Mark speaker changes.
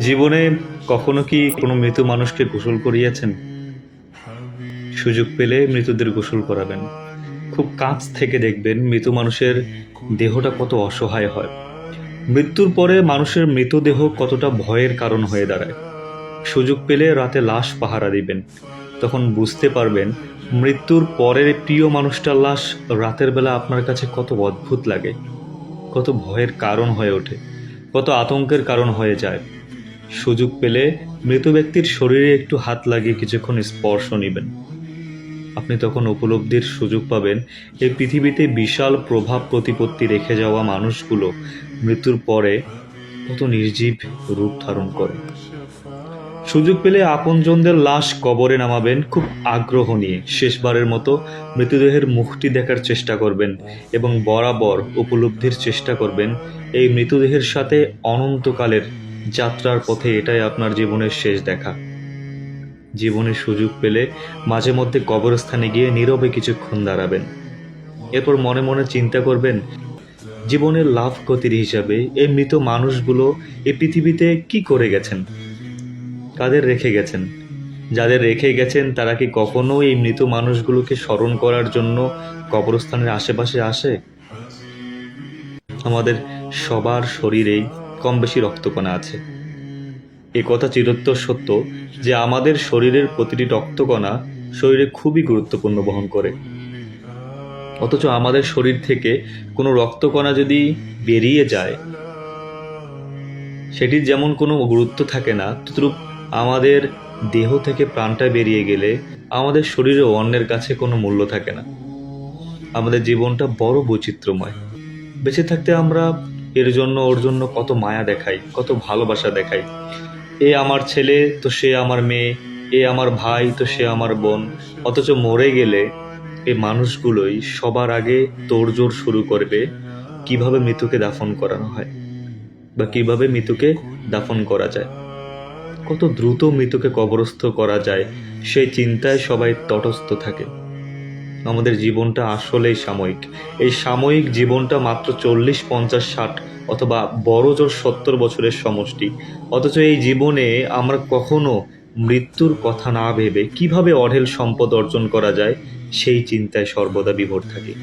Speaker 1: জীবনে কখনো কি কোনো মৃত মানুষকে গোসল করিয়েছেন? সুযোগ পেলে মৃতদের গোসল করাবেন। খুব কাছ থেকে দেখবেন মৃত মানুষের দেহটা কত অসহায় হয়। মৃত্যুর পরে মানুষের মৃতদেহ কতটা ভয়ের কারণ হয়ে দাঁড়ায়। সুযোগ পেলে রাতে লাশ পাহারা দিবেন, তখন বুঝতে পারবেন মৃত্যুর পরের প্রিয় মানুষটার লাশ রাতের বেলা আপনার কাছে কত অদ্ভুত লাগে, কত ভয়ের কারণ হয়ে ওঠে, কত আতঙ্কের কারণ হয়ে যায়। সুযোগ পেলে মৃত ব্যক্তির শরীরে একটু হাত লাগিয়ে কিছুক্ষণ স্পর্শ নিবেন। আপনি তখন উপলব্ধির সুযোগ পাবেন এই পৃথিবীতে বিশাল প্রভাব প্রতিপত্তি রেখে যাওয়া মানুষগুলো মৃত্যুর পরে কত নির্জীব রূপ ধারণ করে। সুযোগ পেলে আপনজনদের লাশ কবরে নামাবেন খুব আগ্রহ নিয়ে। শেষবারের মতো মৃতদেহের মুখটি দেখার চেষ্টা করবেন এবং বরাবর উপলব্ধির চেষ্টা করবেন এই মৃতদেহের সাথে অনন্তকালের যাত্রার পথে এটাই আপনার জীবনের শেষ দেখা। জীবনের সুযোগ পেলে মাঝে মধ্যে কবরস্থানে গিয়ে নীরবে কিছুক্ষণ দাঁড়াবেন। এরপর মনে মনে চিন্তা করবেন জীবনের লাভ ক্ষতির হিসাবে এই মৃত মানুষগুলো এই পৃথিবীতে কি করে গেছেন, কাদের রেখে গেছেন। যাদের রেখে গেছেন তারা কি কখনো এই মৃত মানুষগুলোকে স্মরণ করার জন্য কবরস্থানের আশেপাশে আসে? আমাদের সবার শরীরেই কম বেশি রক্তকণা আছে। এ কথা চিরন্তর সত্য যে আমাদের শরীরের প্রতিটি রক্তকণা শরীরে খুবই গুরুত্বপূর্ণ বহন করে। অথচ আমাদের শরীর থেকে কোনো রক্তকণা যদি বেরিয়ে যায়, সেটির যেমন কোনো গুরুত্ব থাকে না, তদ্রূপ আমাদের দেহ থেকে প্রাণটা বেরিয়ে গেলে আমাদের শরীরে অন্যের কাছে কোনো মূল্য থাকে না। আমাদের জীবনটা বড় বৈচিত্র্যময়। বেঁচে থাকতে আমরা এর জন্য ওর জন্য কত মায়া দেখাই, কত ভালোবাসা দেখাই। এ আমার ছেলে তো সে আমার মেয়ে, এ আমার ভাই তো সে আমার বোন। অথচ মরে গেলে এই মানুষগুলোই সবার আগে তোড়জোড় শুরু করবে কিভাবে মৃত্যুকে দাফন করানো হয় বা কিভাবে মৃত্যুকে দাফন করা যায়, কত দ্রুত মৃত্যুকে কবরস্থ করা যায় সেই চিন্তায় সবাই তটস্থ থাকে। আমাদের জীবনটা আসলেই সাময়িক। এই সাময়িক জীবনটা মাত্র 40, 50, 60 অথবা বড় জোর 70 বছরের সমষ্টি। অথচ এই জীবনে আমরা কখনো মৃত্যুর কথা না ভেবে কিভাবে অঢেল সম্পদ অর্জন করা যায় সেই চিন্তায় সর্বদা বিভোর থাকি।